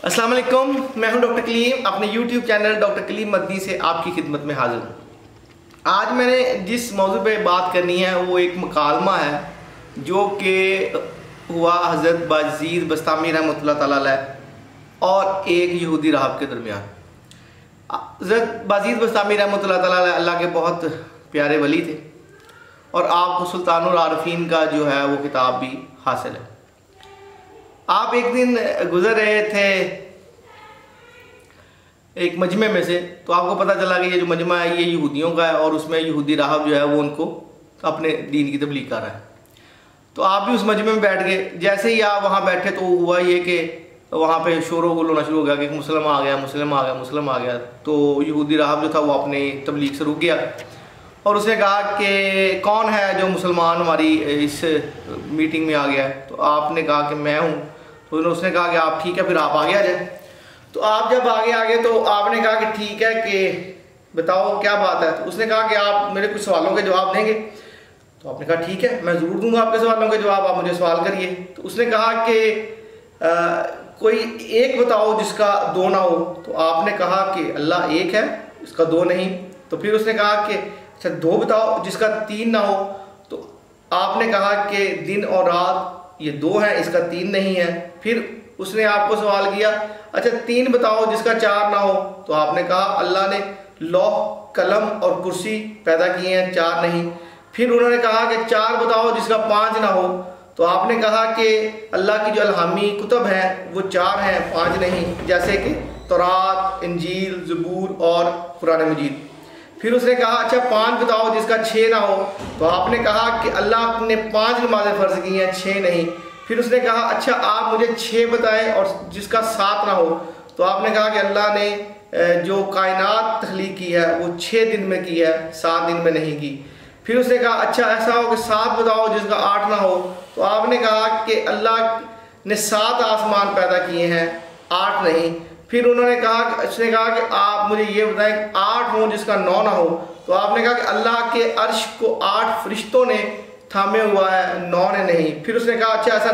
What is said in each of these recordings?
अस्सलाम वालेकुम, मैं हूं डॉक्टर कलीम। अपने YouTube channel doctor Kaleem Madani से आपकी खिदमत में हाजिर हूं। आज मैंने जिस मौजू पे बात करनी है वो एक मुकालमा है जो कि हुआ हज़रत बाजीद बस्तामी रहमतुल्लाह तआला अलैह और एक यहूदी राहब के दरमियान। हज़रत बाजीद बस्तामी रहमतुल्लाह तआला अलैह अल्लाह के बहुत प्यारे वली थे और आपको सुल्तानुल आरिफीन का जो है वो किताब भी हासिल है। आप एक दिन गुजर रहे थे एक मजमे में से, तो आपको पता चला कि ये जो मजमा है ये यहूदियों का है और उसमें यहूदी राहब जो है वो उनको अपने दीन की तबलीग कर रहा है। तो आप भी उस मजमे में बैठ गए। जैसे ही आप वहाँ बैठे तो हुआ ये कि वहाँ पे शोर गुल होना शुरू हो गया कि मुस्लिम आ गया, मुस्लिम आ गया, मुस्लिम आ गया। तो यहूदी राहब जो था वो अपनी तबलीग से रुक गया और उसने कहा कि कौन है जो मुसलमान हमारी इस मीटिंग में आ गया है। तो आपने कहा कि मैं हूँ। तो उसने कहा कि आप ठीक है, फिर आप आगे आ जाए। तो आप जब आगे आ गए तो आपने कहा कि ठीक है कि बताओ क्या बात है। तो उसने कहा कि आप मेरे कुछ सवालों के जवाब देंगे। तो आपने कहा ठीक है, मैं ज़रूर दूंगा आपके सवालों के जवाब, आप मुझे सवाल करिए। तो उसने कहा कि कोई एक बताओ जिसका दो ना हो। तो आपने कहा कि अल्लाह एक है, इसका दो नहीं। तो फिर उसने कहा कि अच्छा दो बताओ जिसका तीन ना हो। तो आपने कहा कि दिन और रात ये दो है, इसका तीन नहीं है। फिर उसने आपको सवाल किया अच्छा तीन बताओ जिसका चार ना हो। तो आपने कहा अल्लाह ने लौह कलम और कुर्सी पैदा किए हैं, चार नहीं। फिर उन्होंने कहा कि चार बताओ जिसका पाँच ना हो। तो आपने कहा कि अल्लाह की जो अलहामी कुतब हैं वो चार हैं, पाँच नहीं, जैसे कि तौरात, इंजील, ज़बूर और कुरान मजीद। फिर उसने कहा अच्छा पाँच बताओ जिसका छः ना हो। तो आपने कहा कि अल्लाह ने पाँच नमाज़ें फ़र्ज की हैं, छः नहीं। फिर उसने कहा अच्छा आप मुझे छः बताएं और जिसका सात ना हो। तो आपने कहा कि अल्लाह ने जो कायनात तख्लीक की है वो 6 दिन में की है, 7 दिन में नहीं की। फिर उसने कहा अच्छा ऐसा हो कि सात बताओ जिसका आठ ना हो। तो आपने कहा कि अल्लाह ने 7 आसमान पैदा किए हैं, 8 नहीं। फिर उसने कहा कि आप मुझे ये बताएं 8 हो जिसका 9 ना हो। तो आपने कहा कि अल्लाह के अर्श को 8 फरिश्तों ने थामे हुआ है, 9 ने नहीं। फिर उसने कहा अच्छा ऐसा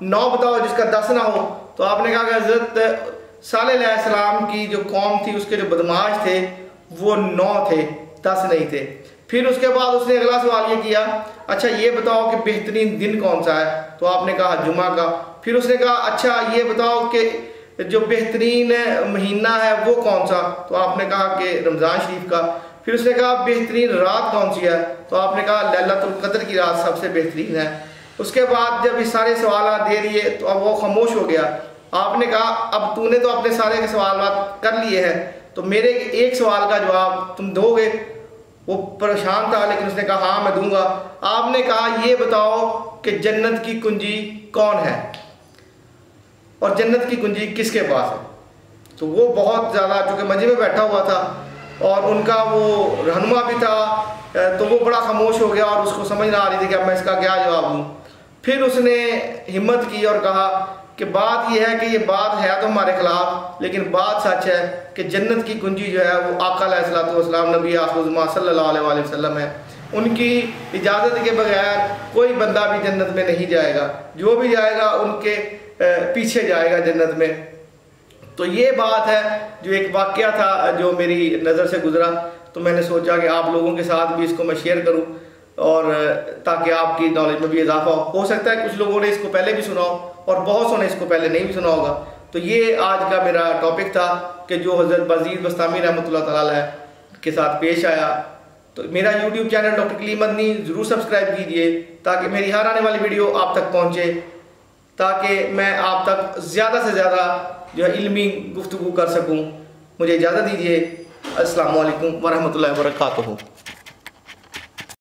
9 बताओ जिसका 10 ना हो। तो आपने कहा कि हज़रत सालेह अलैहिस्सलाम की जो कौम थी उसके जो बदमाश थे वो 9 थे, 10 नहीं थे। फिर उसके बाद उसने अगला सवाल ये किया अच्छा ये बताओ कि बेहतरीन दिन कौन सा है। तो आपने कहा जुमा का। फिर उसने कहा अच्छा ये बताओ कि जो बेहतरीन महीना है वो कौन सा। तो आपने कहा कि रमज़ान शरीफ का। फिर उसने कहा बेहतरीन रात कौन सी है। तो आपने कहा लैलतुल क़द्र की रात सबसे बेहतरीन है। उसके बाद जब ये सारे सवाल दे दिए तो अब वो खामोश हो गया। आपने कहा अब तूने तो अपने सारे के सवाल कर लिए हैं, तो मेरे एक सवाल का जवाब तुम दोगे। वो परेशान था लेकिन उसने कहा हाँ मैं दूंगा। आपने कहा ये बताओ कि जन्नत की कुंजी कौन है और जन्नत की कुंजी किसके पास है। तो वो बहुत ज़्यादा चूँकि मजे में बैठा हुआ था और उनका वो रहनुमा भी था, तो वो बड़ा खामोश हो गया और उसको समझ ना आ रही थी कि अब मैं इसका क्या जवाब दूँ। फिर उसने हिम्मत की और कहा कि बात यह है कि ये बात है तो हमारे खिलाफ, लेकिन बात सच है कि जन्नत की कुंजी जो है वो आका अलैहिस्सलातु वस्सलाम नबी आखिर सल्लल्लाहु अलैहि वसल्लम है। उनकी इजाज़त के बगैर कोई बंदा भी जन्नत में नहीं जाएगा, जो भी जाएगा उनके पीछे जाएगा जन्नत में। तो ये बात है जो एक वाक़या था जो मेरी नज़र से गुजरा, तो मैंने सोचा कि आप लोगों के साथ भी इसको मैं शेयर करूं और ताकि आपकी नॉलेज में भी इजाफा हो सकता है कुछ लोगों ने इसको पहले भी सुना हो और बहुत सौ ने इसको पहले नहीं भी सुना होगा। तो ये आज का मेरा टॉपिक था कि जो हज़रत बाजीद बस्तामी रहमतुल्लाह तआला अलैह के साथ पेश आया। तो मेरा YouTube channel doctor Kaleem Madani ज़रूर सब्सक्राइब कीजिए ताकि मेरी हर आने वाली वीडियो आप तक पहुँचे, ताकि मैं आप तक ज़्यादा से ज़्यादा जो है इल्मी गुफ्तगू कर सकूं। मुझे इजाज़त दीजिए। अस्सलामु अलैकुम वरहमतुल्लाहि वबरकातुहू।